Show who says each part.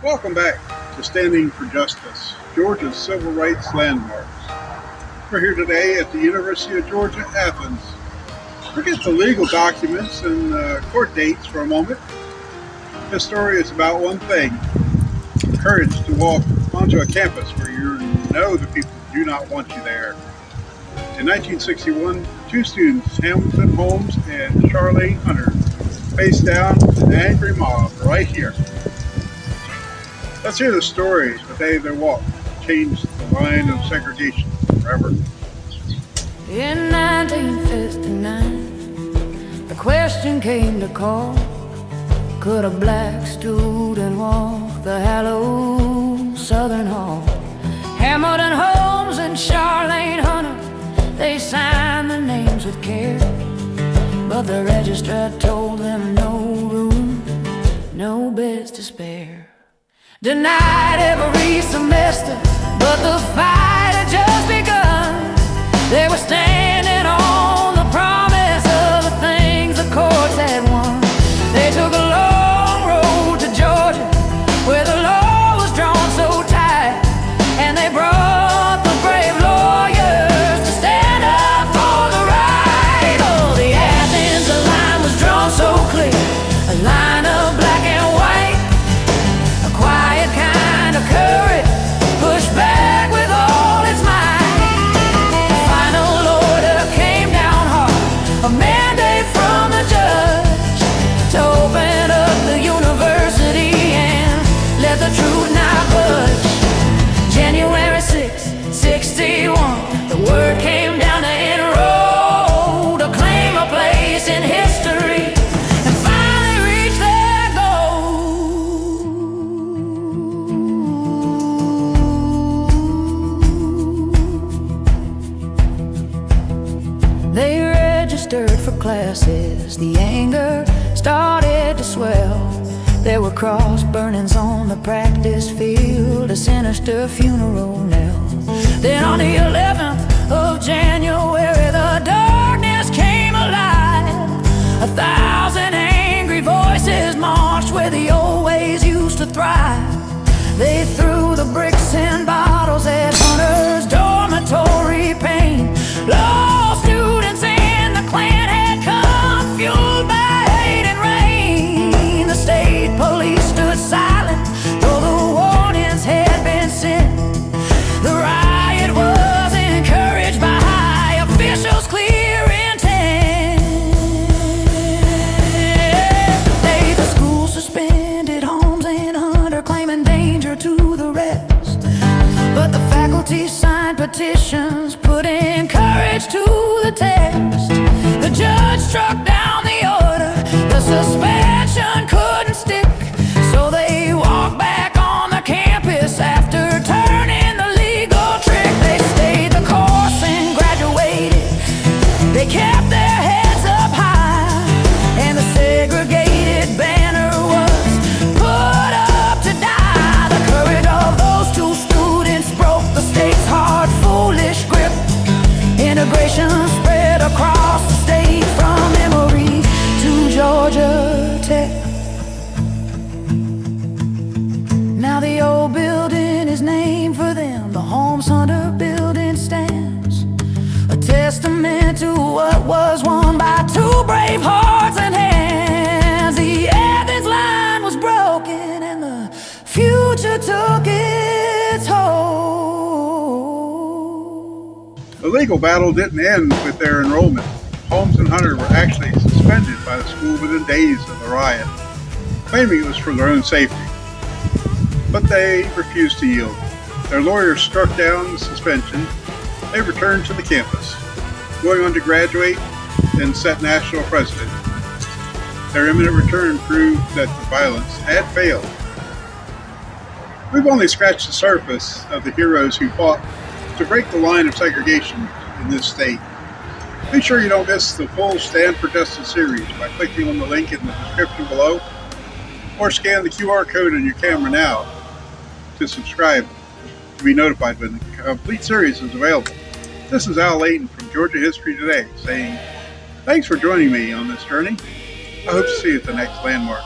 Speaker 1: Welcome back to Standing for Justice, Georgia's Civil Rights Landmarks. We're here today at the University of Georgia, Athens. Forget the legal documents and court dates for a moment. This story is about one thing: courage to walk onto a campus where you know the people do not want you there. In 1961, two students, Holmes and Charlayne Hunter, faced down an angry mob right here. Let's hear the stories of the day they walked changed the line of segregation forever.
Speaker 2: In 1959, the question came to call: could a black student walk the hallowed Southern Hall? Hamilton, Holmes and Charlayne Hunter, they signed their names with care, but the registrar told them no room, no beds to spare. Denied every semester, but the fight had just begun. They were standing on the promise of the things the courts had won. They took a long road to Georgia, where the law was drawn so tight, and they brought the brave lawyers to stand up for the right. Oh, the Athens line was drawn so clear, a line of black and white, a quiet kind of courage, pushed back with all its might. The final order came down hard, a mandate from the judge to open up the university and let the truth not budge. January 6, 61, the word came down to enroll, to claim a place in history, and finally reach their goal. They registered for classes, the anger started to swell. There were cross burnings on the practice field, a sinister funeral knell. Then on the 11th of January, the darkness came alive. 1,000 angry voices marched where the old ways used to thrive. They threw the bricks and bottles at Hunter's dormitory pane. Law students and the Klan had come, fueled by hate and rain. The state police stood silent, though the warnings had been sent. The riot was encouraged by high officials' clear intent. The school suspended Holmes and Hunter, claiming danger to the rest. But the faculty signed petitions, putting courage to the test. The judge struck down the order, the suspension couldn't stick, so they walked back on the campus after turning the legal trick. They stayed the course and graduated. They kept their heads up high, and the segregated banner was put up to die. The courage of those two students broke the state's hard, foolish grip. Integration spread across the state, from Emory to Georgia Tech. Now the old building is named for them. The Holmes-Hunter building stands, a testament to what was won by two brave hearts and hands. The Athens line was broken and the future took its hold.
Speaker 1: The legal battle didn't end with their enrollment. Holmes and Hunter were actually suspended by the school within days of the riot, claiming it was for their own safety. But they refused to yield. Their lawyers struck down the suspension. They returned to the campus, going on to graduate and set national precedent. Their imminent return proved that the violence had failed. We've only scratched the surface of the heroes who fought to break the line of segregation in this state. Be sure you don't miss the full Stand for Justice series by clicking on the link in the description below, or scan the QR code on your camera now to subscribe to be notified when the complete series is available. This is Layton from Georgia History Today saying thanks for joining me on this journey. I hope to see you at the next landmark.